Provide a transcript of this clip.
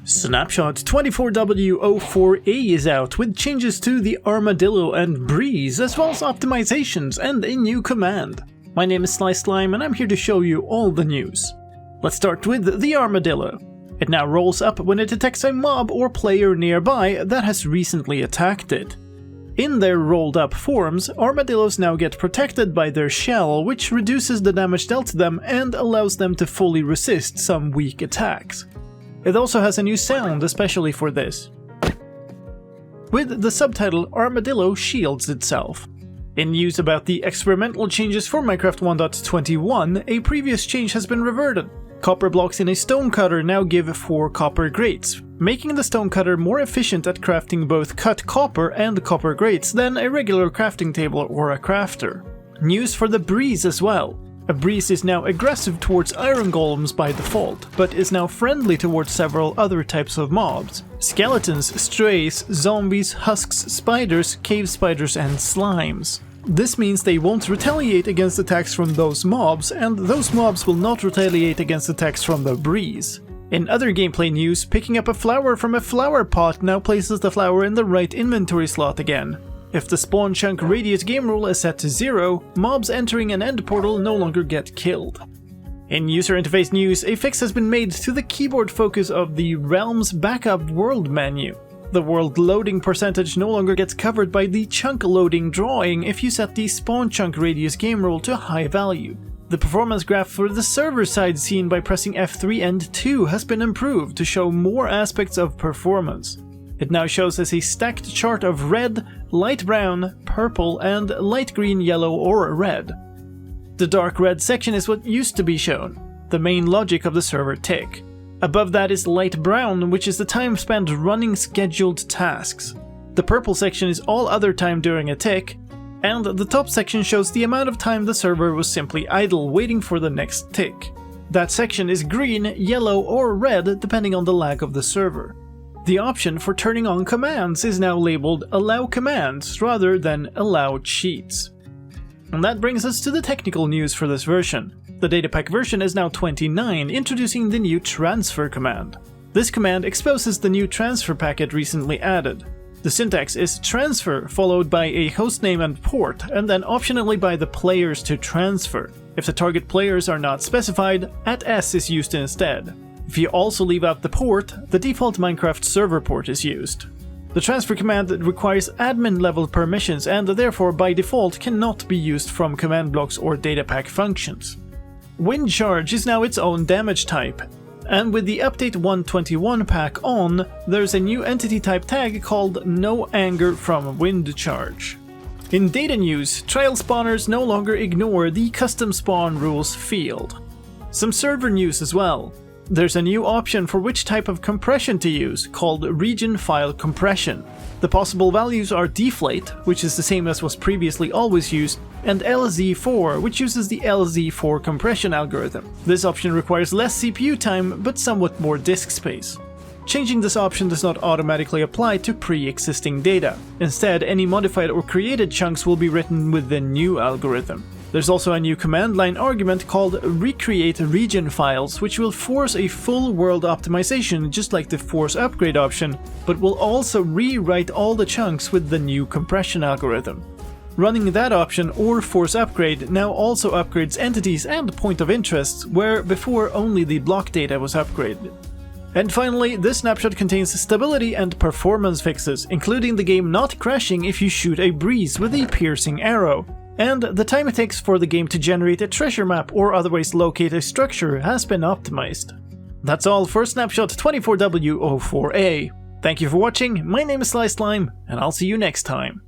Snapshot 24w04a is out with changes to the Armadillo and Breeze, as well as optimizations and a new command. My name is Slime and I'm here to show you all the news. Let's start with the Armadillo. It now rolls up when it detects a mob or player nearby that has recently attacked it. In their rolled up forms, armadillos now get protected by their shell, which reduces the damage dealt to them and allows them to fully resist some weak attacks. It also has a new sound especially for this, with the subtitle Armadillo shields itself. In news about the experimental changes for Minecraft 1.21, a previous change has been reverted. Copper blocks in a stone cutter now give 4 copper grates, making the stone cutter more efficient at crafting both cut copper and copper grates than a regular crafting table or a crafter. News for the Breeze as well. A Breeze is now aggressive towards Iron Golems by default, but is now friendly towards several other types of mobs. Skeletons, strays, zombies, husks, spiders, cave spiders and slimes. This means they won't retaliate against attacks from those mobs, and those mobs will not retaliate against attacks from the Breeze. In other gameplay news, picking up a flower from a flower pot now places the flower in the right inventory slot again. If the spawn chunk radius game rule is set to 0, mobs entering an end portal no longer get killed. In user interface news, a fix has been made to the keyboard focus of the Realms backup world menu. The world loading percentage no longer gets covered by the chunk loading drawing if you set the spawn chunk radius game rule to high value. The performance graph for the server side seen by pressing F3 and 2 has been improved to show more aspects of performance. It now shows as a stacked chart of red, light brown, purple, and light green, yellow, or red. The dark red section is what used to be shown, the main logic of the server tick. Above that is light brown, which is the time spent running scheduled tasks. The purple section is all other time during a tick, and the top section shows the amount of time the server was simply idle waiting for the next tick. That section is green, yellow, or red depending on the lag of the server. The option for turning on commands is now labeled Allow Commands rather than Allow Cheats. And that brings us to the technical news for this version. The datapack version is now 29, introducing the new transfer command. This command exposes the new transfer packet recently added. The syntax is transfer followed by a hostname and port, and then optionally by the players to transfer. If the target players are not specified, @s is used instead. If you also leave out the port, the default Minecraft server port is used. The transfer command requires admin level permissions and therefore by default cannot be used from command blocks or datapack functions. Wind charge is now its own damage type, and with the update 1.21 pack on, there's a new entity type tag called No Anger from Wind Charge. In data news, trial spawners no longer ignore the custom spawn rules field. Some server news as well. There's a new option for which type of compression to use, called region file compression. The possible values are deflate, which is the same as was previously always used, and LZ4, which uses the LZ4 compression algorithm. This option requires less CPU time, but somewhat more disk space. Changing this option does not automatically apply to pre-existing data. Instead, any modified or created chunks will be written with the new algorithm. There's also a new command line argument called recreate region files, which will force a full world optimization just like the force upgrade option, but will also rewrite all the chunks with the new compression algorithm. Running that option or force upgrade now also upgrades entities and point of interests, where before only the block data was upgraded. And finally, this snapshot contains stability and performance fixes, including the game not crashing if you shoot a Breeze with a piercing arrow. And the time it takes for the game to generate a treasure map or otherwise locate a structure has been optimized. That's all for Snapshot 24w04a. Thank you for watching, my name is Slime, and I'll see you next time.